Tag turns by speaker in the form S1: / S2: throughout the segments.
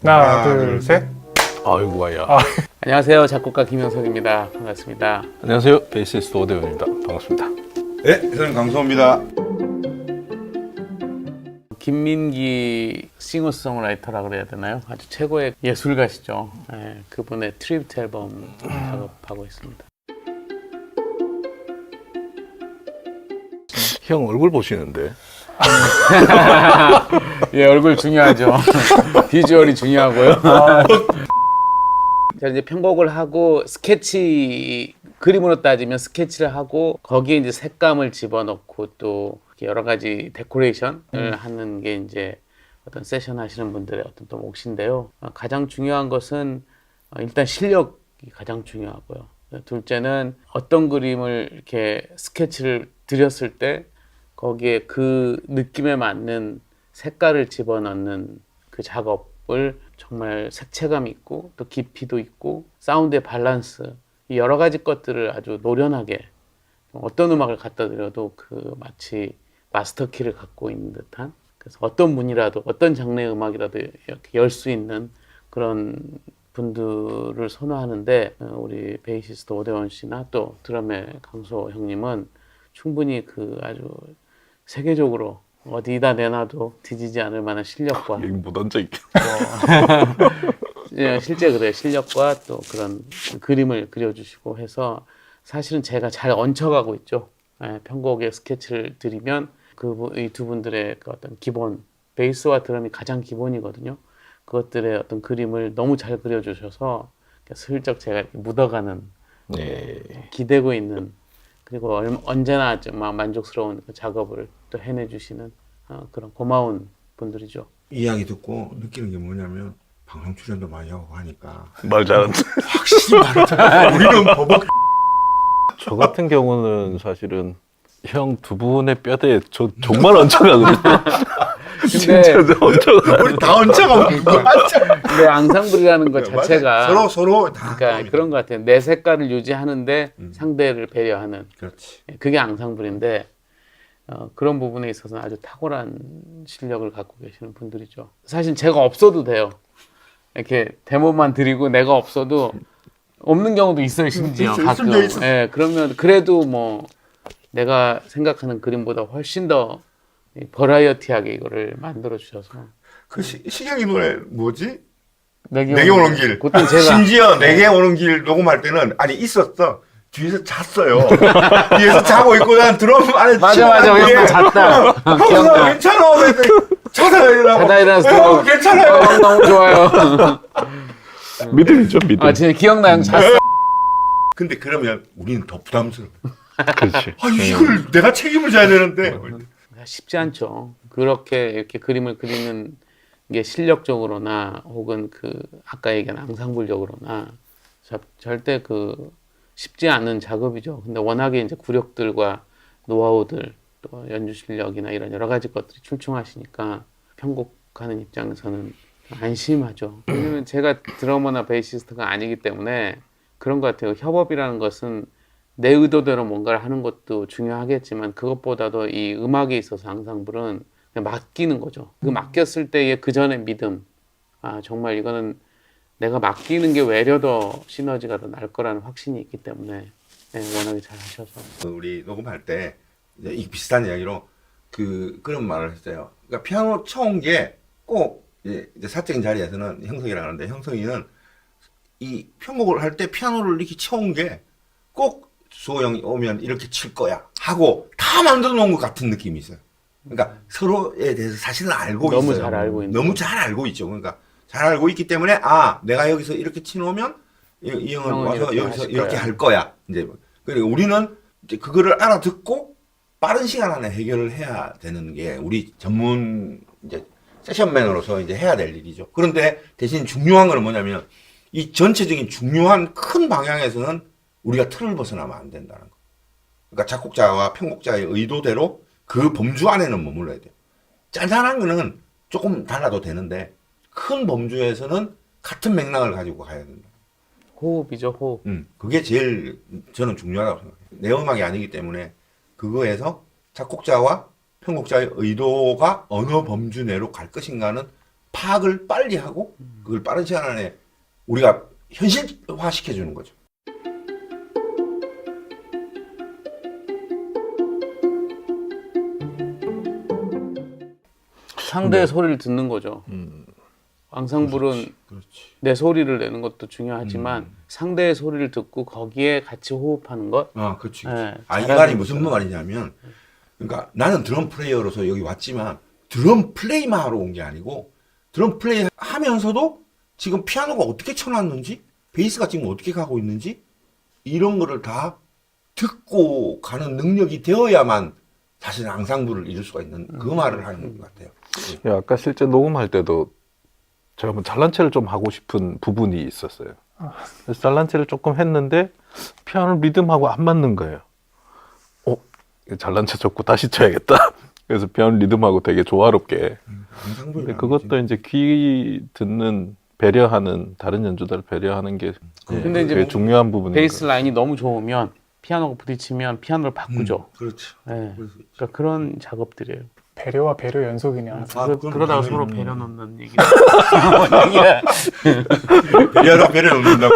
S1: 하나, 둘, 셋.
S2: 아이고 와야.
S3: 안녕하세요. 작곡가 김영석입니다. 반갑습니다.
S2: 안녕하세요. 베이시스트 오대훈입니다. 반갑습니다.
S4: 네, 저는 강수호입니다.
S3: 김민기 싱어송라이터라 그래야 되나요? 아주 최고의 예술가시죠. 네, 그분의 트리뷰트 앨범 작업하고 있습니다.
S2: 형 얼굴 보시는데.
S3: 예, 얼굴 중요하죠. 비주얼이 중요하고요. 제가 이제 편곡을 하고 스케치, 그림으로 따지면 스케치를 하고 거기에 이제 색감을 집어넣고 또 여러 가지 데코레이션을 하는 게 이제 어떤 세션 하시는 분들의 어떤 또 몫인데요. 가장 중요한 것은 일단 실력이 가장 중요하고요. 둘째는 어떤 그림을 이렇게 스케치를 드렸을 때 거기에 그 느낌에 맞는 색깔을 집어넣는 그 작업을 정말 색채감 있고 또 깊이도 있고 사운드의 밸런스, 이 여러 가지 것들을 아주 노련하게 어떤 음악을 갖다 드려도 그 마치 마스터키를 갖고 있는 듯한, 그래서 어떤 분이라도 어떤 장르의 음악이라도 이렇게 열 수 있는 그런 분들을 선호하는데, 우리 베이시스트 오대원 씨나 또 드럼의 강수호 형님은 충분히 그 아주 세계적으로 어디다 내놔도 뒤지지 않을 만한 실력과
S2: 여기 못 앉아 있게.
S3: 실제 그래 실력과 또 그런 그림을 그려주시고 해서 사실은 제가 잘 얹혀가고 있죠. 편곡의 스케치를 드리면 이 두 분들의 그 어떤 기본 베이스와 드럼이 가장 기본이거든요. 그것들의 어떤 그림을 너무 잘 그려주셔서 슬쩍 제가 이렇게 묻어가는,
S2: 네.
S3: 기대고 있는, 그리고 언제나 좀 만족스러운 그 작업을 또 해내주시는 그런 고마운 분들이죠.
S4: 이야기 듣고 느끼는 게 뭐냐면 방송 출연도 많이 하고 하니까
S2: 말 잘한다.
S4: 확실히 말을 우리는 버벅.
S2: 저 같은 경우는 사실은 형 두 분의 뼈대에 저 정말 얹혀가거든요. 진짜 얹혀가.
S4: 우리 다 얹혀가고
S3: 근데 앙상블이라는 것 자체가
S4: 서로 다
S3: 그러니까 그런 것 같아요. 내 색깔을 유지하는데 상대를 배려하는,
S4: 그렇지.
S3: 그게 앙상블인데 그런 부분에 있어서는 아주 탁월한 실력을 갖고 계시는 분들이죠. 사실 제가 없어도 돼요. 이렇게 데모만 드리고 내가 없어도 없는 경우도 있어요. 심지어 가끔. 예, 그러면 그래도 뭐 내가 생각하는 그림보다 훨씬 더 버라이어티하게 이거를 만들어 주셔서.
S4: 그 시경이 노래 뭐지?
S3: 내게
S4: 오는 길.
S3: 그것도 제가
S4: 심지어 내게 오는 길 녹음할 때는 아니 있었어. 뒤에서 잤어요. 뒤에서 자고 있고 난 드럼 안에
S3: 맞아 형 잤다.
S4: 형사 괜찮아. 자다가 일어나고.
S3: 자다 일어나서
S4: 괜찮아요.
S3: 너무 좋아요.
S2: 믿음이죠, 믿음.
S3: 진짜 기억나. 형 잤어.
S4: 근데 그러면 우리는 더 부담스러워.
S2: 그렇지.
S4: 이걸 내가 책임을 져야 되는데.
S3: 쉽지 않죠. 그렇게 이렇게 그림을 그리는 게 실력적으로나 혹은 그 아까 얘기한 앙상블적으로나 절대 그 쉽지 않은 작업이죠. 근데 워낙에 이제 구력들과 노하우들 또 연주 실력이나 이런 여러 가지 것들이 출중하시니까 편곡하는 입장에서는 안심하죠. 왜냐면 제가 드러머나 베이시스트가 아니기 때문에 그런 것 같아요. 협업이라는 것은 내 의도대로 뭔가를 하는 것도 중요하겠지만 그것보다도 이 음악에 있어서 앙상블은 그냥 맡기는 거죠. 그 맡겼을 때의 그 전의 믿음, 정말 이거는 내가 맡기는 게 외려 더 시너지가 더 날 거라는 확신이 있기 때문에 워낙에 잘 하셔서.
S4: 우리 녹음할 때 이제 이 비슷한 이야기로 그런 말을 했어요. 그러니까 피아노 쳐온 게 꼭 이제 사적인 자리에서는 형석이라고 하는데 형석이는 이 편곡을 할 때 피아노를 이렇게 쳐온 게 꼭 수호 형이 오면 이렇게 칠 거야 하고 다 만들어 놓은 것 같은 느낌이 있어요. 그러니까 서로에 대해서 사실은 알고
S3: 너무
S4: 있어요.
S3: 잘 알고 있는.
S4: 너무 잘 알고 있죠. 그러니까 잘 알고 있기 때문에 내가 여기서 이렇게 치놓으면 이 형은 와서 여기서 이렇게 할 거야. 이제 그리고 우리는 이제 그거를 알아듣고 빠른 시간 안에 해결을 해야 되는 게 우리 전문 이제 세션맨으로서 이제 해야 될 일이죠. 그런데 대신 중요한 건 뭐냐면 이 전체적인 중요한 큰 방향에서는 우리가 틀을 벗어나면 안 된다는 거. 그러니까 작곡자와 편곡자의 의도대로 그 범주 안에는 머물러야 돼요. 짠짠한 거는 조금 달라도 되는데 큰 범주에서는 같은 맥락을 가지고 가야 된다.
S3: 호흡이죠, 호흡.
S4: 그게 제일 저는 중요하다고 생각해요. 내 음악이 아니기 때문에 그거에서 작곡자와 편곡자의 의도가 어느 범주 내로 갈 것인가는 파악을 빨리 하고 그걸 빠른 시간 안에 우리가 현실화 시켜주는 거죠.
S3: 상대의 소리를 듣는 거죠. 앙상블은
S4: 그렇지.
S3: 내 소리를 내는 것도 중요하지만 상대의 소리를 듣고 거기에 같이 호흡하는 것.
S4: 아, 그렇지.
S3: 네,
S4: 아, 이
S3: 잘하는
S4: 말이 무슨
S3: 거죠.
S4: 말이냐면, 그러니까 나는 드럼 플레이어로서 여기 왔지만 드럼 플레이만 하러 온 게 아니고 드럼 플레이 하면서도 지금 피아노가 어떻게 쳐놨는지, 베이스가 지금 어떻게 가고 있는지 이런 거를 다 듣고 가는 능력이 되어야만 사실 앙상블을 이룰 수가 있는 그 말을 하는 것 같아요.
S2: 예, 아까 실제 녹음할 때도 제가 뭐 잘난 체를 좀 하고 싶은 부분이 있었어요. 그래서 잘난 체를 조금 했는데 피아노 리듬하고 안 맞는 거예요. 잘난 체 접고 다시 쳐야겠다. 그래서 피아노 리듬하고 되게 조화롭게. 근데 그것도 이제 귀 듣는 배려하는 다른 연주자를 배려하는 게
S3: 근데 이제
S2: 되게 중요한 부분인
S3: 베이스
S2: 거예요.
S3: 라인이 너무 좋으면 피아노가 부딪히면 피아노를 바꾸죠.
S4: 그렇죠.
S3: 네.
S4: 그래서
S3: 그러니까 그런 작업들이에요.
S1: 배려와 배려 연속이네요.
S4: 아, 그건
S3: 그러다가
S4: 당연히.
S3: 서로 배려 놓는 얘기.
S4: 배려가 배려 놓는다고?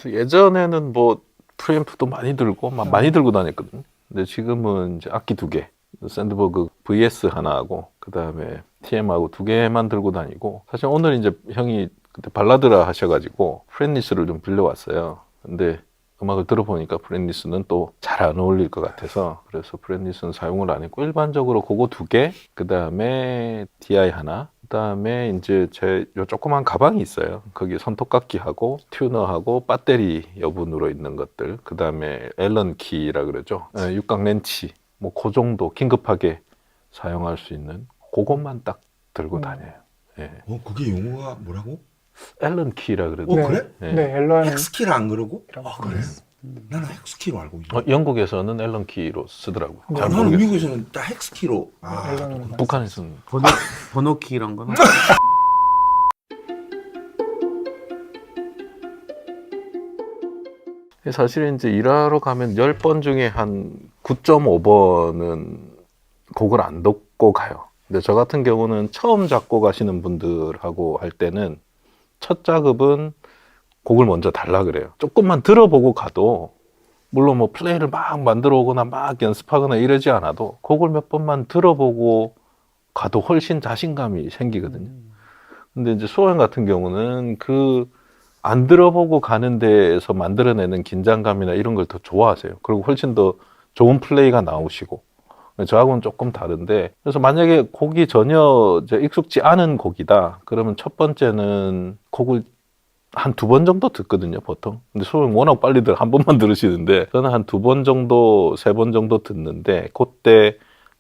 S2: 예전에는 뭐 프리앰프도 많이 들고 많이 들고 다녔거든요. 근데 지금은 이제 악기 2개, 샌드버그 VS 하나하고 그 다음에 TM하고 2개만 들고 다니고, 사실 오늘 이제 형이 그때 발라드라 하셔가지고 프렛리스를 좀 빌려왔어요. 근데 음악을 들어보니까 프렛리스는 또 잘 안 어울릴 것 같아서 그래서 프렛리스는 사용을 안 했고 일반적으로 그거 2개, 그 다음에 DI 하나, 그 다음에 이제 제 요 조그만 가방이 있어요. 거기 손톱깎이하고 튜너하고 배터리 여분으로 있는 것들, 그 다음에 앨런 키라 그러죠. 육각 렌치, 뭐 그 정도 긴급하게 사용할 수 있는 그것만 딱 들고 다녀요. 예.
S4: 그게 용어가 뭐라고?
S2: 앨런 키라 그러죠.
S4: 그래?
S2: 예.
S1: 네, 앨런
S4: 헥스키를 안 그러고?
S1: 이라고
S4: 아, 그래? 나는 헥스키로 알고 있는데.
S2: 영국에서는 앨런 키로 쓰더라고요. 잘
S4: 나는
S2: 모르겠어요.
S4: 미국에서는 다 헥스키로. 아,
S1: 앨런으로
S2: 북한에서는
S3: 번호키 이런 거는
S2: 사실 이제 일하러 가면 10번 중에 한 9.5번은 곡을 안 듣고 가요. 근데 저 같은 경우는 처음 작곡하시는 분들하고 할 때는 첫 작업은 곡을 먼저 달라 그래요. 조금만 들어보고 가도, 물론 뭐 플레이를 막 만들어 오거나 막 연습하거나 이러지 않아도 곡을 몇 번만 들어보고 가도 훨씬 자신감이 생기거든요. 근데 이제 수호형 같은 경우는 그 안 들어보고 가는 데에서 만들어내는 긴장감이나 이런 걸 더 좋아하세요. 그리고 훨씬 더 좋은 플레이가 나오시고. 저하고는 조금 다른데, 그래서 만약에 곡이 전혀 이제 익숙지 않은 곡이다 그러면 첫 번째는 곡을 한 2번 정도 듣거든요, 보통. 근데 수호형 워낙 빨리들 한 번만 들으시는데 저는 한 2번 정도, 3번 정도 듣는데, 그때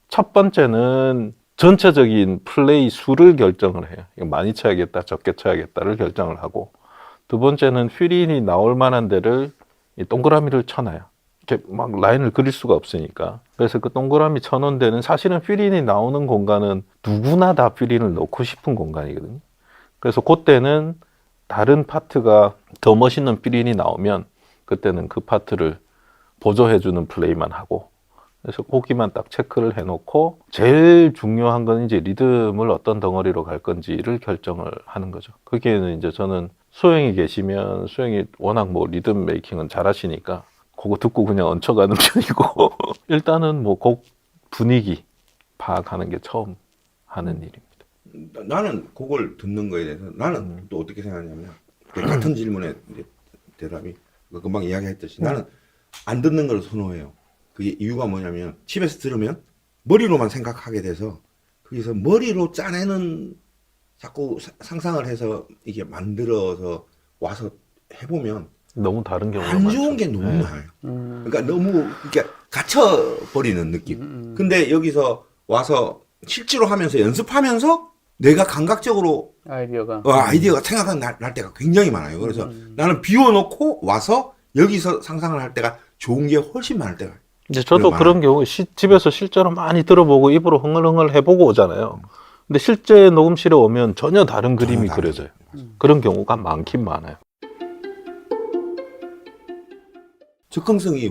S2: 첫 번째는 전체적인 플레이 수를 결정을 해요. 이거 많이 쳐야겠다, 적게 쳐야겠다를 결정을 하고, 두 번째는 퓨린이 나올 만한 데를 이 동그라미를 쳐놔요. 이렇게 막 라인을 그릴 수가 없으니까. 그래서 그 동그라미 쳐놓은 데는 사실은 퓨린이 나오는 공간은 누구나 다 퓨린을 넣고 싶은 공간이거든요. 그래서 그때는 다른 파트가 더 멋있는 퓨린이 나오면 그때는 그 파트를 보조해주는 플레이만 하고, 그래서 거기만 딱 체크를 해놓고 제일 중요한 건 이제 리듬을 어떤 덩어리로 갈 건지를 결정을 하는 거죠. 거기에는 이제 저는 수영이 계시면, 수영이 워낙 뭐 리듬 메이킹은 잘하시니까 그거 듣고 그냥 얹혀가는 편이고 일단은 뭐 곡 분위기 파악하는 게 처음 하는 일입니다.
S4: 나는 그걸 듣는 거에 대해서 나는 또 어떻게 생각하냐면 같은 질문에 이제 대답이 금방 이야기했듯이 나는 안 듣는 걸 선호해요. 그게 이유가 뭐냐면 집에서 들으면 머리로만 생각하게 돼서 거기서 머리로 짜내는 자꾸 상상을 해서 이게 만들어서 와서 해보면
S2: 너무 다른 경우가
S4: 안
S2: 많죠.
S4: 좋은 게 너무
S2: 네.
S4: 많아요. 그러니까 너무 이렇게 갇혀버리는 느낌. 근데 여기서 와서 실제로 하면서 연습하면서 내가 감각적으로
S3: 아이디어가
S4: 아이디어가 생각이 날 때가 굉장히 많아요. 그래서 나는 비워놓고 와서 여기서 상상을 할 때가 좋은 게 훨씬 많을 때가.
S2: 이제 저도
S4: 많아요.
S2: 그런 경우 집에서 실제로 많이 들어보고 입으로 흥얼흥얼 해보고 오잖아요. 근데 실제 녹음실에 오면 전혀 다른 그림이
S4: 다르죠.
S2: 그려져요. 그런 경우가 많긴 많아요.
S4: 접근성이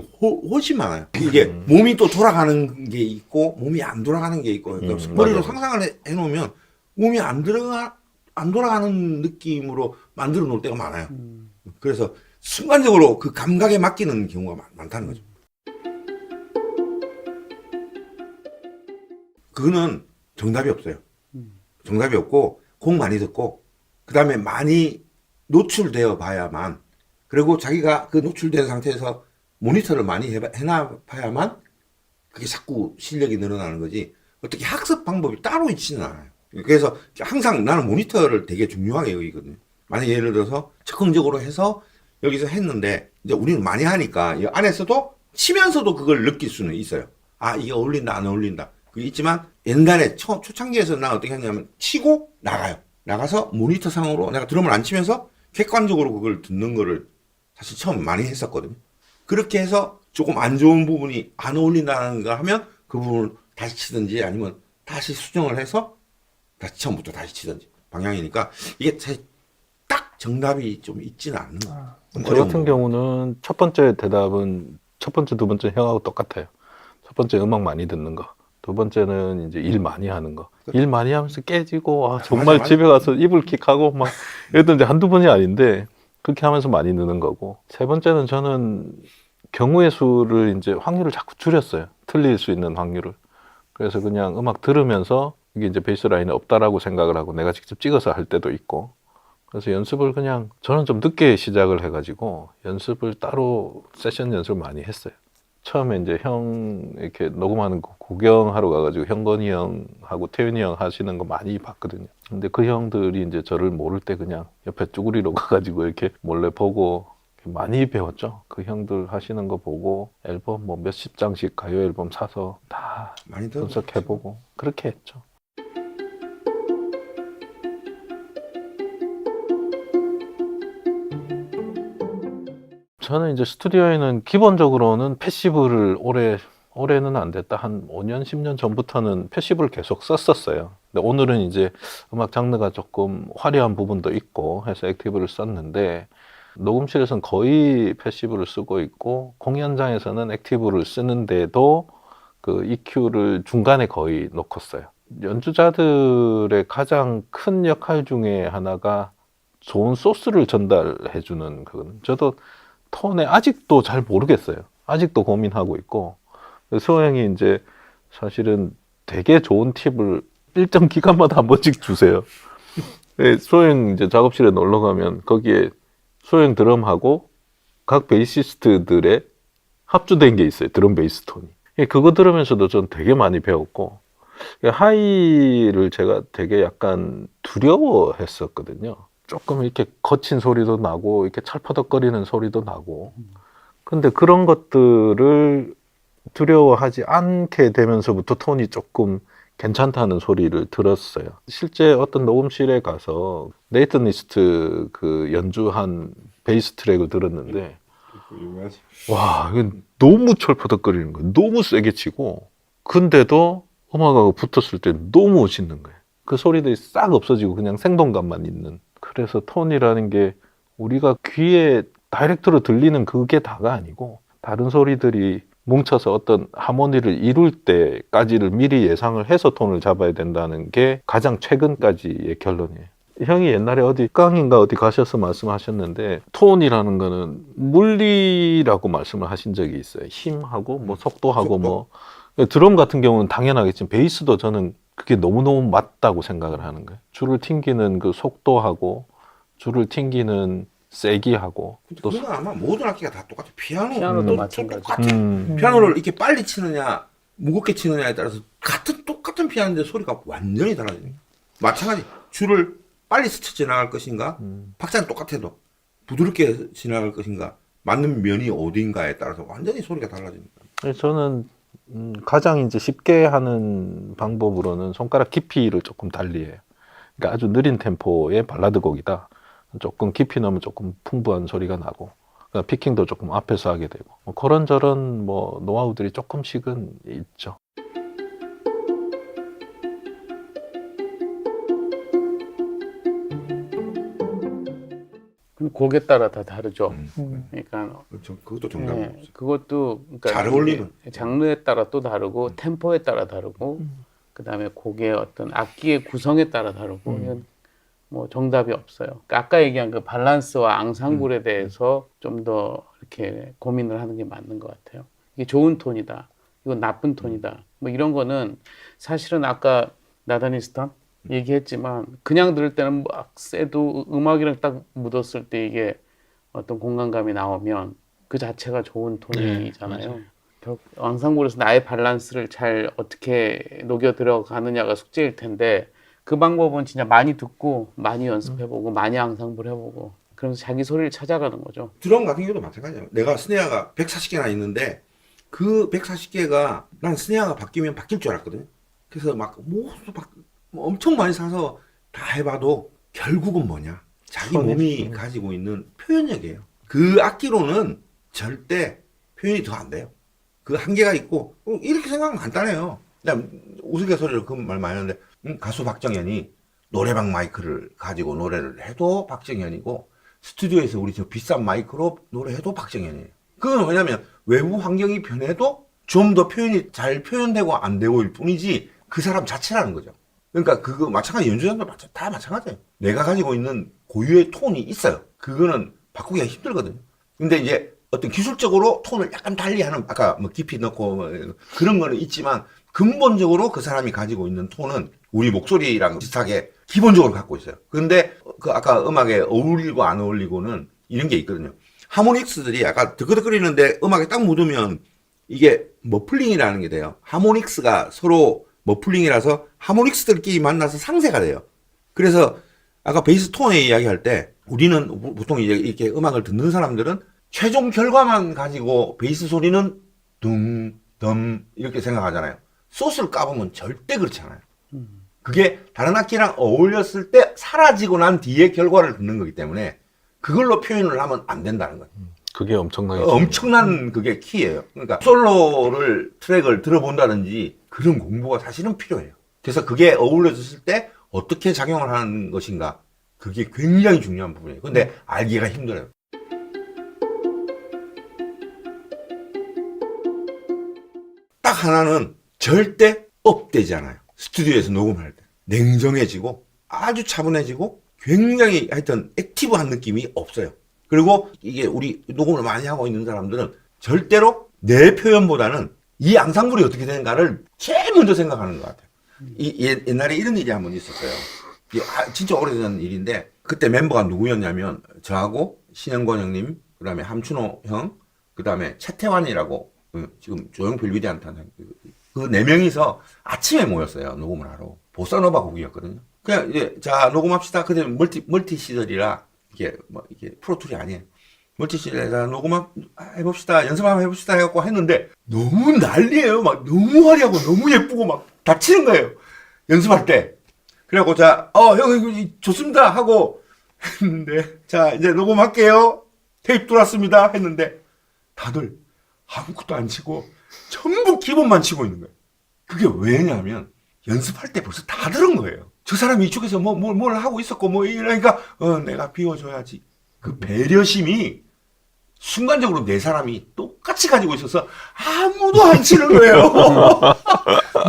S4: 훨씬 많아요. 이게 몸이 또 돌아가는 게 있고 몸이 안 돌아가는 게 있고 그러니까 머리로
S2: 맞아.
S4: 상상을 해놓으면 몸이 안 돌아가는 느낌으로 만들어 놓을 때가 많아요. 그래서 순간적으로 그 감각에 맡기는 경우가 많다는 거죠. 그거는 정답이 없어요. 정답이 없고 곡 많이 듣고 그 다음에 많이 노출되어 봐야만 그리고 자기가 그 노출된 상태에서 모니터를 많이 해놔봐야만 그게 자꾸 실력이 늘어나는 거지 어떻게 학습 방법이 따로 있지는 않아요. 그래서 항상 나는 모니터를 되게 중요하게 여기거든요. 만약 예를 들어서 적극적으로 해서 여기서 했는데 이제 우리는 많이 하니까 이 안에서도 치면서도 그걸 느낄 수는 있어요. 아 이게 어울린다 안 어울린다. 그게 있지만 옛날에 초창기에서 나 어떻게 했냐면 치고 나가요. 나가서 모니터 상으로 내가 드럼을 안 치면서 객관적으로 그걸 듣는 거를 사실 처음 많이 했었거든요. 그렇게 해서 조금 안 좋은 부분이 안 어울린다는 거 하면 그 부분을 다시 치든지 아니면 다시 수정을 해서 다시 처음부터 다시 치든지 방향이니까 이게 사실 딱 정답이 좀 있지는 않는 거예요.
S2: 저 같은 경우는 첫 번째 대답은 첫 번째, 두 번째 형하고 똑같아요. 첫 번째 음악 많이 듣는 거. 두 번째는 이제 일 많이 하는 거. 일 많이 하면서 깨지고, 아, 정말
S4: 맞아.
S2: 집에 가서 이불 킥하고 막, 이랬던 이제 한두 번이 아닌데, 그렇게 하면서 많이 느는 거고. 세 번째는 저는 경우의 수를 이제 확률을 자꾸 줄였어요. 틀릴 수 있는 확률을. 그래서 그냥 음악 들으면서 이게 이제 베이스 라인이 없다라고 생각을 하고 내가 직접 찍어서 할 때도 있고. 그래서 연습을 그냥 저는 좀 늦게 시작을 해가지고 연습을 따로 세션 연습을 많이 했어요. 처음에 이제 형 이렇게 녹음하는 거 구경하러 가가지고 형건이 형하고 태윤이 형 하시는 거 많이 봤거든요. 근데 그 형들이 이제 저를 모를 때 그냥 옆에 쭈구리로 가가지고 이렇게 몰래 보고 많이 배웠죠. 그 형들 하시는 거 보고 앨범 뭐 몇십 장씩 가요 앨범 사서 다
S4: 많이
S2: 분석해보고 그렇게 했죠. 저는 이제 스튜디오에는 기본적으로는 패시브를 올해는 안 됐다. 한 5년, 10년 전부터는 패시브를 계속 썼었어요. 근데 오늘은 이제 음악 장르가 조금 화려한 부분도 있고 해서 액티브를 썼는데 녹음실에서는 거의 패시브를 쓰고 있고 공연장에서는 액티브를 쓰는데도 그 EQ를 중간에 거의 놓고 써요. 연주자들의 가장 큰 역할 중에 하나가 좋은 소스를 전달해 주는 그건 저도 톤에 아직도 잘 모르겠어요. 아직도 고민하고 있고 소영이 이제 사실은 되게 좋은 팁을 일정 기간마다 한 번씩 주세요. 소영 이제 작업실에 놀러 가면 거기에 소영 드럼하고 각 베이시스트들의 합주된 게 있어요. 드럼 베이스 톤이. 그거 들으면서도 전 되게 많이 배웠고 하이를 제가 되게 약간 두려워했었거든요. 조금 이렇게 거친 소리도 나고 이렇게 찰퍼덕거리는 소리도 나고 근데 그런 것들을 두려워하지 않게 되면서부터 톤이 조금 괜찮다는 소리를 들었어요. 실제 어떤 녹음실에 가서 네이튼 리스트 그 연주한 베이스 트랙을 들었는데 와 이건 너무 철퍼덕거리는 거예요. 너무 세게 치고 근데도 음악하고 붙었을 때 너무 멋있는 거예요. 그 소리들이 싹 없어지고 그냥 생동감만 있는. 그래서 톤이라는 게 우리가 귀에 다이렉트로 들리는 그게 다가 아니고 다른 소리들이 뭉쳐서 어떤 하모니를 이룰 때까지를 미리 예상을 해서 톤을 잡아야 된다는 게 가장 최근까지의 결론이에요. 형이 옛날에 어디 강인가 어디 가셔서 말씀하셨는데 톤이라는 거는 물리라고 말씀을 하신 적이 있어요. 힘하고 뭐 속도하고 뭐 드럼 같은 경우는 당연하겠지만 베이스도 저는 그게 너무너무 맞다고 생각을 하는 거예요. 줄을 튕기는 그 속도하고 줄을 튕기는 세기하고 또
S4: 그건 아마 모든 악기가 다 똑같아.
S3: 피아노도 마찬가지.
S4: 똑같아. 피아노를 이렇게 빨리 치느냐 무겁게 치느냐에 따라서 똑같은 피아노인데 소리가 완전히 달라지는 거야. 마찬가지 줄을 빨리 스쳐 지나갈 것인가 박자는 똑같아도 부드럽게 지나갈 것인가 맞는 면이 어딘가에 따라서 완전히 소리가 달라지니까.
S2: 저는 가장 이제 쉽게 하는 방법으로는 손가락 깊이를 조금 달리해요. 그러니까 아주 느린 템포의 발라드 곡이다. 조금 깊이 넣으면 조금 풍부한 소리가 나고 그러니까 피킹도 조금 앞에서 하게 되고 뭐 그런저런 뭐 노하우들이 조금씩은 있죠.
S3: 곡에 따라 다 다르죠. 그러니까
S4: 그렇죠. 그것도 정답은
S3: 네,
S4: 없어요.
S3: 그것도 그러니까
S4: 잘 어울리는.
S3: 장르에 따라 또 다르고 템포에 따라 다르고 그다음에 곡의 어떤 악기의 구성에 따라 다르고 이건 뭐 정답이 없어요. 그러니까 아까 얘기한 그 밸런스와 앙상블에 대해서 좀 더 이렇게 고민을 하는 게 맞는 것 같아요. 이게 좋은 톤이다. 이건 나쁜 톤이다. 뭐 이런 거는 사실은 아까 나단 이스턴 얘기했지만 그냥 들을 때는 막 세도 음악이랑 딱 묻었을 때 이게 어떤 공간감이 나오면 그 자체가 좋은 톤이잖아요. 앙상블에서 나의 밸런스를 잘 어떻게 녹여 들어가느냐가 숙제일 텐데 그 방법은 진짜 많이 듣고 많이 연습해보고 많이 앙상블 해보고 그러면서 자기 소리를 찾아가는 거죠.
S4: 드럼 같은 경우도 마찬가지예요. 내가 스네어가 140개나 있는데 그 140개가 난 스네어가 바뀌면 바뀔 줄 알았거든요. 그래서 막 엄청 많이 사서 다 해봐도 결국은 뭐냐? 자기 몸이 가지고 있는 표현력이에요. 그 악기로는 절대 표현이 더 안 돼요. 그 한계가 있고 이렇게 생각하면 간단해요. 그냥 우스갯소리로 그 말 많이 하는데 가수 박정현이 노래방 마이크를 가지고 노래를 해도 박정현이고 스튜디오에서 우리 저 비싼 마이크로 노래해도 박정현이에요. 그건 왜냐면 외부 환경이 변해도 좀 더 표현이 잘 표현되고 안 되고일 뿐이지 그 사람 자체라는 거죠. 그러니까 그거 마찬가지 연주자도 다 마찬가지예요. 내가 가지고 있는 고유의 톤이 있어요. 그거는 바꾸기가 힘들거든요. 근데 이제 어떤 기술적으로 톤을 약간 달리하는 아까 뭐 깊이 넣고 뭐 그런 거는 있지만 근본적으로 그 사람이 가지고 있는 톤은 우리 목소리랑 비슷하게 기본적으로 갖고 있어요. 근데 그 아까 음악에 어울리고 안 어울리고는 이런 게 있거든요. 하모닉스들이 아까 드끄드끄리는데 음악에 딱 묻으면 이게 머플링이라는 게 돼요. 하모닉스가 서로 머플링이라서 하모닉스들끼리 만나서 상쇄가 돼요. 그래서 아까 베이스 톤의 이야기할 때 우리는 보통 이제 이렇게 음악을 듣는 사람들은 최종 결과만 가지고 베이스 소리는 둥, 덤 이렇게 생각하잖아요. 소스를 까보면 절대 그렇지 않아요. 그게 다른 악기랑 어울렸을 때 사라지고 난 뒤에 결과를 듣는 거기 때문에 그걸로 표현을 하면 안 된다는 거예요.
S2: 그게 엄청나게
S4: 엄청난 그게 키예요. 그러니까 솔로를 트랙을 들어본다든지 그런 공부가 사실은 필요해요. 그래서 그게 어울려졌을 때 어떻게 작용을 하는 것인가 그게 굉장히 중요한 부분이에요. 근데 알기가 힘들어요. 딱 하나는 절대 업되지 않아요. 스튜디오에서 녹음할 때 냉정해지고 아주 차분해지고 굉장히 하여튼 액티브한 느낌이 없어요. 그리고 이게 우리 녹음을 많이 하고 있는 사람들은 절대로 내 표현보다는 이 앙상블이 어떻게 되는가를 제일 먼저 생각하는 것 같아요. 옛날에 이런 일이 한 번 있었어요. 진짜 오래전 일인데 그때 멤버가 누구였냐면 저하고 신영권 형님, 그 다음에 함춘호 형, 그 다음에 최태환이라고 지금 조용필 위대한 탄생 그 네 명이서 아침에 모였어요. 녹음을 하러. 보사노바 곡이었거든요. 그냥 이제 자 녹음합시다. 그때 멀티 시절이라 이게 뭐 이게 프로툴이 아니에요. 멀티 시절에서 녹음 해봅시다. 연습 한번 해봅시다 해갖고 했는데 너무 난리예요. 막 너무 화려하고 너무 예쁘고 막 다치는 거예요. 연습할 때. 그래갖고 자 형 이거 좋습니다 하고 했는데 자 이제 녹음할게요. 테이프 돌았습니다 했는데 다들 아무것도 안 치고 전부 기본만 치고 있는 거예요. 그게 왜냐면 연습할 때 벌써 다 들은 거예요. 저 사람이 이쪽에서 뭘 하고 있었고 뭐 이러니까 내가 비워줘야지. 그 배려심이 순간적으로 네 사람이 똑같이 가지고 있어서 아무도 안 치는 거예요.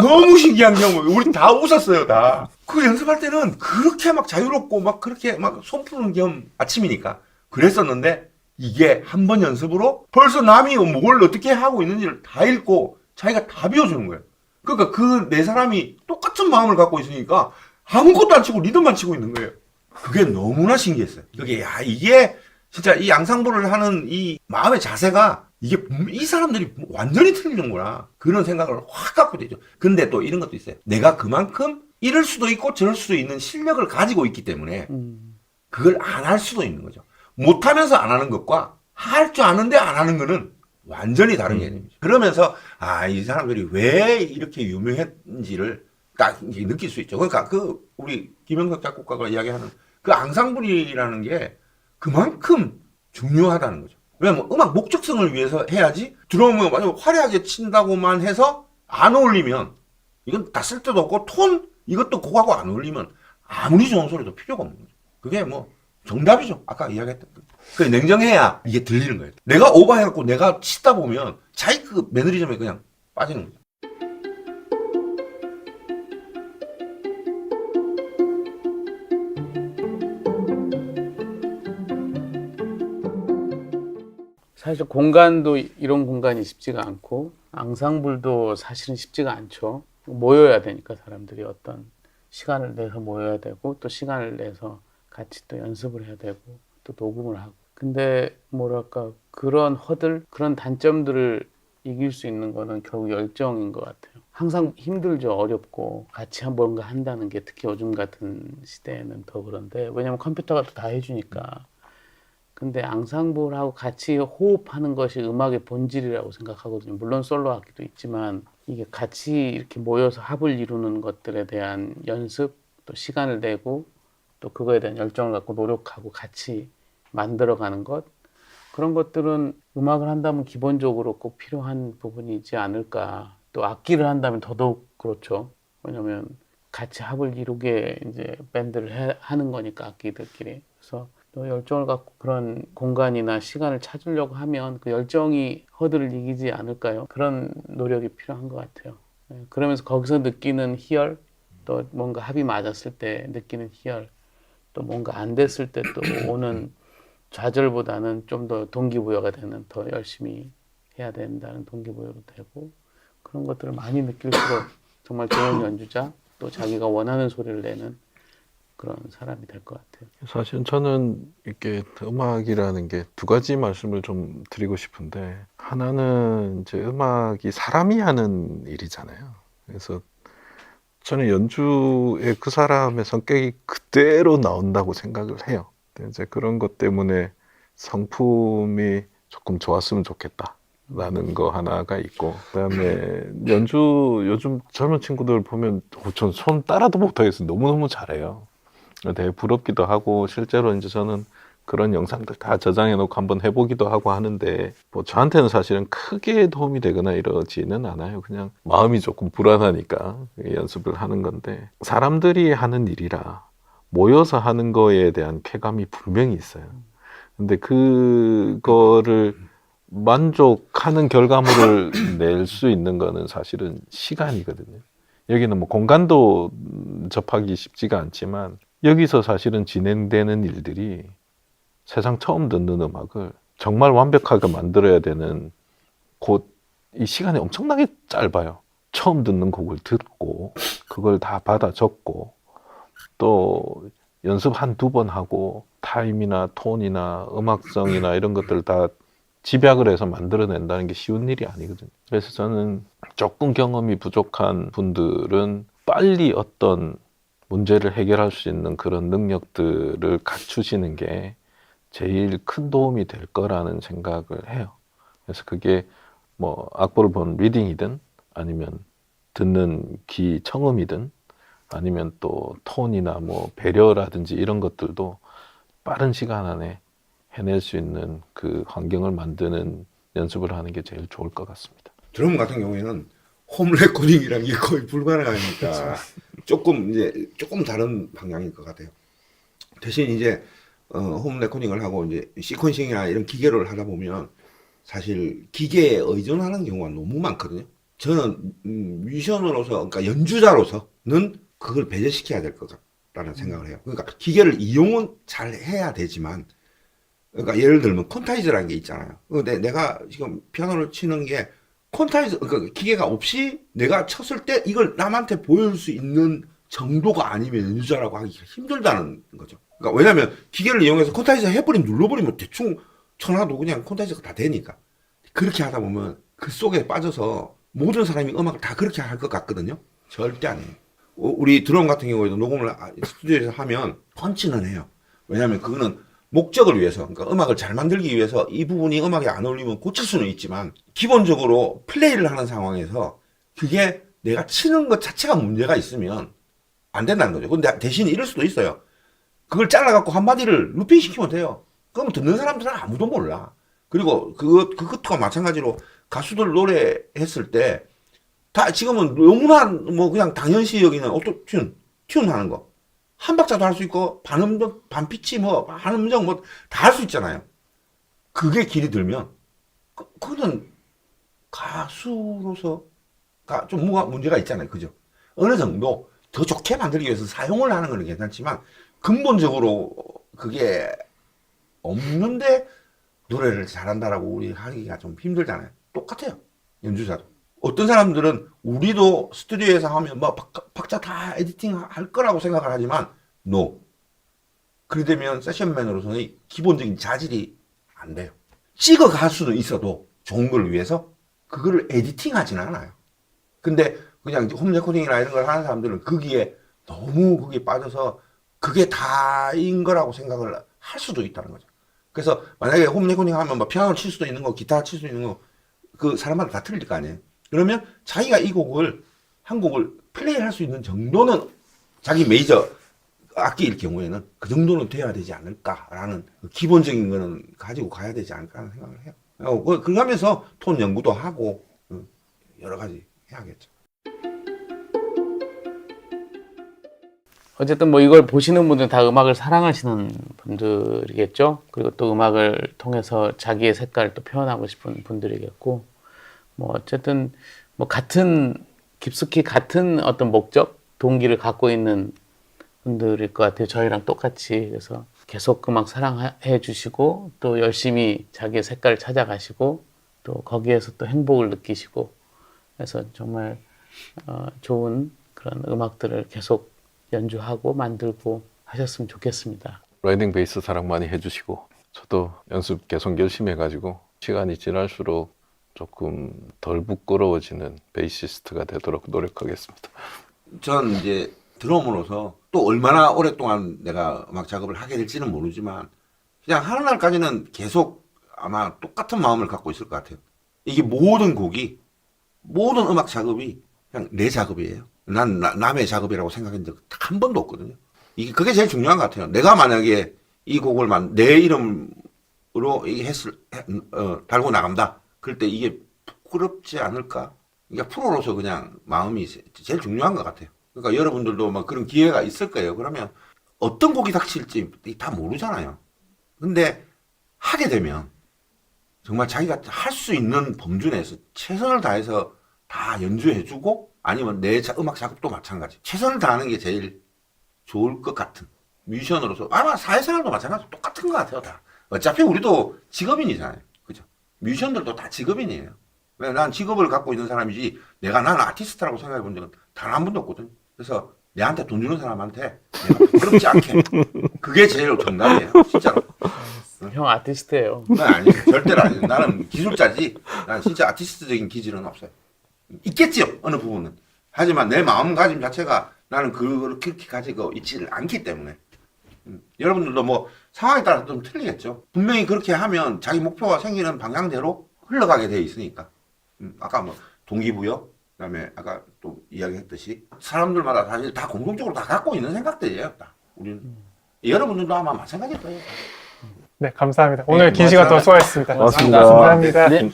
S4: 너무 신기한 경우. 우리 다 웃었어요, 다. 그 연습할 때는 그렇게 막 자유롭고 막 그렇게 막 손 푸는 겸 아침이니까 그랬었는데 이게 한 번 연습으로 벌써 남이 뭘 어떻게 하고 있는지를 다 읽고 자기가 다 비워주는 거예요. 그러니까 그 네 사람이 똑같은 마음을 갖고 있으니까 아무것도 안 치고 리듬만 치고 있는 거예요. 그게 너무나 신기했어요. 이게 진짜 이 앙상블을 하는 이 마음의 자세가 이게 이 사람들이 완전히 틀리는구나. 그런 생각을 확 갖고 되죠. 근데 또 이런 것도 있어요. 내가 그만큼 이럴 수도 있고 저럴 수도 있는 실력을 가지고 있기 때문에 그걸 안 할 수도 있는 거죠. 못하면서 안 하는 것과 할 줄 아는데 안 하는 거는 완전히 다른 개념이죠. 그러면서 이 사람들이 왜 이렇게 유명했는지를 딱 느낄 수 있죠. 그러니까 우리 김영석 작곡가가 이야기하는 그 앙상블이라는 게 그만큼 중요하다는 거죠. 왜냐면 음악 목적성을 위해서 해야지 드럼을 만약 화려하게 친다고만 해서 안 어울리면 이건 다 쓸데도 없고 톤 이것도 곡하고 안 어울리면 아무리 좋은 소리도 필요가 없는 거죠. 그게 뭐 정답이죠. 아까 이야기했던 거. 그 냉정해야 이게 들리는 거예요. 내가 오버해갖고 내가 치다 보면 자기 그 매너리즘에 그냥 빠지는 거예요.
S3: 사실 공간도 이런 공간이 쉽지가 않고 앙상블도 사실은 쉽지가 않죠. 모여야 되니까 사람들이 어떤 시간을 내서 모여야 되고 또 시간을 내서 같이 또 연습을 해야 되고 또 녹음을 하고. 근데 뭐랄까 그런 허들, 그런 단점들을 이길 수 있는 거는 결국 열정인 것 같아요. 항상 힘들죠. 어렵고 같이 뭔가 한다는 게 특히 요즘 같은 시대에는 더 그런데 왜냐면 컴퓨터가 또 다 해주니까. 근데 앙상블하고 같이 호흡하는 것이 음악의 본질이라고 생각하거든요. 물론 솔로 악기도 있지만 이게 같이 이렇게 모여서 합을 이루는 것들에 대한 연습, 또 시간을 내고 또 그거에 대한 열정을 갖고 노력하고 같이 만들어가는 것, 그런 것들은 음악을 한다면 기본적으로 꼭 필요한 부분이지 않을까. 또 악기를 한다면 더더욱 그렇죠. 왜냐면 같이 합을 이루게 이제 밴드를 하는 거니까 악기들끼리. 그래서 또 열정을 갖고 그런 공간이나 시간을 찾으려고 하면 그 열정이 허들을 이기지 않을까요? 그런 노력이 필요한 것 같아요. 그러면서 거기서 느끼는 희열, 또 뭔가 합이 맞았을 때 느끼는 희열, 또 뭔가 안 됐을 때 또 오는 좌절보다는 좀 더 동기부여가 되는, 더 열심히 해야 된다는 동기부여도 되고, 그런 것들을 많이 느낄수록 정말 좋은 연주자, 또 자기가 원하는 소리를 내는 그런 사람이 될 것 같아요.
S2: 사실 저는 이렇게 음악이라는 게 두 가지 말씀을 좀 드리고 싶은데, 하나는 이제 음악이 사람이 하는 일이잖아요. 그래서 저는 연주에 그 사람의 성격이 그대로 나온다고 생각을 해요. 근데 이제 그런 것 때문에 성품이 조금 좋았으면 좋겠다라는 거 하나가 있고, 그다음에 연주 요즘 젊은 친구들 보면 전 손 따라도 못하겠어요. 너무너무 잘해요. 되게 부럽기도 하고, 실제로 이제 저는 그런 영상들 다 저장해 놓고 한번 해보기도 하고 하는데, 뭐 저한테는 사실은 크게 도움이 되거나 이러지는 않아요. 그냥 마음이 조금 불안하니까 연습을 하는 건데, 사람들이 하는 일이라 모여서 하는 거에 대한 쾌감이 분명히 있어요. 근데 그거를 만족하는 결과물을 낼 수 있는 거는 사실은 시간이거든요. 여기는 뭐 공간도 접하기 쉽지가 않지만, 여기서 사실은 진행되는 일들이 세상 처음 듣는 음악을 정말 완벽하게 만들어야 되는 곧 이 시간이 엄청나게 짧아요. 처음 듣는 곡을 듣고 그걸 다 받아 적고 또 연습 한두 번 하고 타임이나 톤이나 음악성이나 이런 것들 다 집약을 해서 만들어낸다는 게 쉬운 일이 아니거든요. 그래서 저는 조금 경험이 부족한 분들은 빨리 어떤 문제를 해결할 수 있는 그런 능력들을 갖추시는 게 제일 큰 도움이 될 거라는 생각을 해요. 그래서 그게 뭐 악보를 본 리딩이든 아니면 듣는 귀 청음이든 아니면 또 톤이나 뭐 배려라든지 이런 것들도 빠른 시간 안에 해낼 수 있는 그 환경을 만드는 연습을 하는 게 제일 좋을 것 같습니다.
S4: 드럼 같은 경우에는 홈 레코딩이라는 게 거의 불가능하니까 조금 다른 방향일 것 같아요. 대신 이제 홈 레코딩을 하고 이제 시퀀싱이나 이런 기계를 하다 보면 사실 기계에 의존하는 경우가 너무 많거든요. 저는 뮤지션으로서, 그러니까 연주자로서는 그걸 배제시켜야 될 거라는 생각을 해요. 그러니까 기계를 이용은 잘 해야 되지만, 그러니까 예를 들면 콘타이저라는 게 있잖아요. 근데 내가 지금 피아노를 치는 게 콘타이저, 그러니까 기계가 없이 내가 쳤을 때 이걸 남한테 보여줄 수 있는 정도가 아니면 연주자라고 하기 힘들다는 거죠. 그러니까 왜냐면 기계를 이용해서 콘타이저 해버리면 눌러버리면 대충 쳐놔도 그냥 콘타이저가 다 되니까. 그렇게 하다 보면 그 속에 빠져서 모든 사람이 음악을 다 그렇게 할 것 같거든요. 절대 아니에요. 우리 드럼 같은 경우에도 녹음을 스튜디오에서 하면 펀치는 해요. 왜냐면 그거는 목적을 위해서, 그러니까 음악을 잘 만들기 위해서 이 부분이 음악에 안 어울리면 고칠 수는 있지만, 기본적으로 플레이를 하는 상황에서 그게 내가 치는 것 자체가 문제가 있으면 안 된다는 거죠. 근데 대신 이럴 수도 있어요. 그걸 잘라갖고 한마디를 루핑 시키면 돼요. 그럼 듣는 사람들은 아무도 몰라. 그리고 그것과 마찬가지로 가수들 노래했을 때, 다 지금은 너무나 뭐 그냥 당연시 여기는 오토튠 하는 거. 한 박자도 할 수 있고 반음정, 반피치 뭐 반음정 뭐 다 할 수 있잖아요. 그게 길이 들면 그거는 가수로서가 좀 뭐가 문제가 있잖아요. 그죠? 어느 정도 더 좋게 만들기 위해서 사용을 하는 건 괜찮지만 근본적으로 그게 없는데 노래를 잘한다라고 우리 하기가 좀 힘들잖아요. 똑같아요. 연주자도. 어떤 사람들은 우리도 스튜디오에서 하면 뭐 박자 다 에디팅 할 거라고 생각을 하지만 no. 그래 되면 세션맨으로서는 기본적인 자질이 안 돼요. 찍어 갈 수는 있어도 좋은 걸 위해서 그거를 에디팅 하진 않아요. 근데 그냥 홈 레코딩이나 이런 걸 하는 사람들은 거기에 너무 거기에 빠져서 그게 다인 거라고 생각을 할 수도 있다는 거죠. 그래서 만약에 홈 레코딩 하면 뭐 피아노 칠 수도 있는 거, 기타 칠 수도 있는 거, 그 사람마다 다 틀릴 거 아니에요. 그러면 자기가 이 곡을, 한 곡을 플레이할 수 있는 정도는 자기 메이저 악기일 경우에는 그 정도는 돼야 되지 않을까라는 기본적인 거는 가지고 가야 되지 않을까라는 생각을 해요. 그러면서 톤 연구도 하고 여러 가지 해야겠죠.
S3: 어쨌든 뭐 이걸 보시는 분들은 다 음악을 사랑하시는 분들이겠죠. 그리고 또 음악을 통해서 자기의 색깔을 또 표현하고 싶은 분들이겠고, 뭐 어쨌든 뭐 깊숙이 같은 어떤 목적, 동기를 갖고 있는 분들일 것 같아요. 저희랑 똑같이. 그래서 계속 음악 사랑해 주시고 또 열심히 자기의 색깔을 찾아가시고 또 거기에서 또 행복을 느끼시고, 그래서 정말 좋은 그런 음악들을 계속 연주하고 만들고 하셨으면 좋겠습니다.
S2: 라이딩 베이스 사랑 많이 해주시고 저도 연습 계속 열심히 해가지고 시간이 지날수록 조금 덜 부끄러워지는 베이시스트가 되도록 노력하겠습니다.
S4: 전 이제 드럼으로서 또 얼마나 오랫동안 내가 음악 작업을 하게 될지는 모르지만 그냥 하는 날까지는 계속 아마 똑같은 마음을 갖고 있을 것 같아요. 이게 모든 곡이, 모든 음악 작업이 그냥 내 작업이에요. 난 남의 작업이라고 생각한 적 한 번도 없거든요. 그게 제일 중요한 것 같아요. 내가 만약에 이 곡을 내 이름으로 달고 나간다. 그럴 때 이게 부끄럽지 않을까? 그러니까 프로로서 그냥 마음이 제일 중요한 것 같아요. 그러니까 여러분들도 막 그런 기회가 있을 거예요. 그러면 어떤 곡이 닥칠지 다 모르잖아요. 근데 하게 되면 정말 자기가 할 수 있는 범주 내에서 최선을 다해서 다 연주해주고 아니면 내 음악 작업도 마찬가지. 최선을 다하는 게 제일 좋을 것 같은 뮤지션으로서 아마 사회생활도 마찬가지로 똑같은 것 같아요. 다. 어차피 우리도 직업인이잖아요. 그죠? 뮤지션들도 다 직업인이에요. 왜? 난 직업을 갖고 있는 사람이지 나는 아티스트라고 생각해 본 적은 단 한 번도 없거든. 그래서 내한테 돈 주는 사람한테 내가 부끄럽지 않게 그게 제일 정답이에요. 진짜로.
S3: 형 아티스트예요.
S4: 아니 절대로 아니에요. 나는 기술자지. 난 진짜 아티스트적인 기질은 없어요. 있겠지요. 어느 부분은. 하지만 내 마음가짐 자체가 나는 그걸 그렇게 가지고 있지를 않기 때문에. 여러분들도 뭐 상황에 따라 좀 틀리겠죠. 분명히 그렇게 하면 자기 목표가 생기는 방향대로 흘러가게 돼 있으니까. 아까 뭐 동기부여, 그다음에 아까 또 이야기했듯이 사람들마다 사실 다 공통적으로 다 갖고 있는 생각들이에요. 다. 우리는 여러분들도 아마 마찬가지일 거예요.
S1: 네, 감사합니다. 오늘 긴 시간 동안 수고하셨습니다.
S2: 고맙습니다.
S1: 감사합니다.
S3: 네.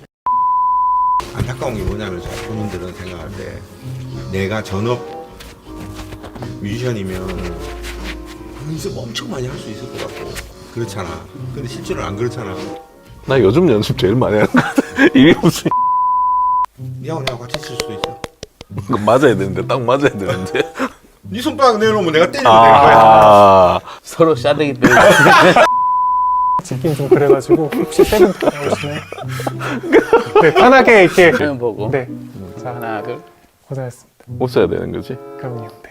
S4: 안타까운 게 뭐냐면 본인들은 생각할 때 내가 전업 뮤지션이면 연습 엄청 많이 할 수 있을 것 같고 그렇잖아. 근데 실제로는 안 그렇잖아.
S2: 나 요즘 연습 제일 많이 하는 것 같아. 이게 무슨
S4: 니하고 내가 같이 칠 수도 있어.
S2: 이거 맞아야 되는데 딱 맞아야 되는데.
S4: 네 손바닥 내놓으면 내가 때리면 되는 거야.
S3: 서로 싸대기 때리고.
S1: 짓긴 좀 그래가지고 혹시 세븐 나오시나요? 네, 편하게 이렇게
S3: 표현 보고.
S1: 네,
S3: 자, 하나, 둘.
S1: 고생하셨습니다.
S2: 웃어야 되는 거지.
S1: 그럼요. 네.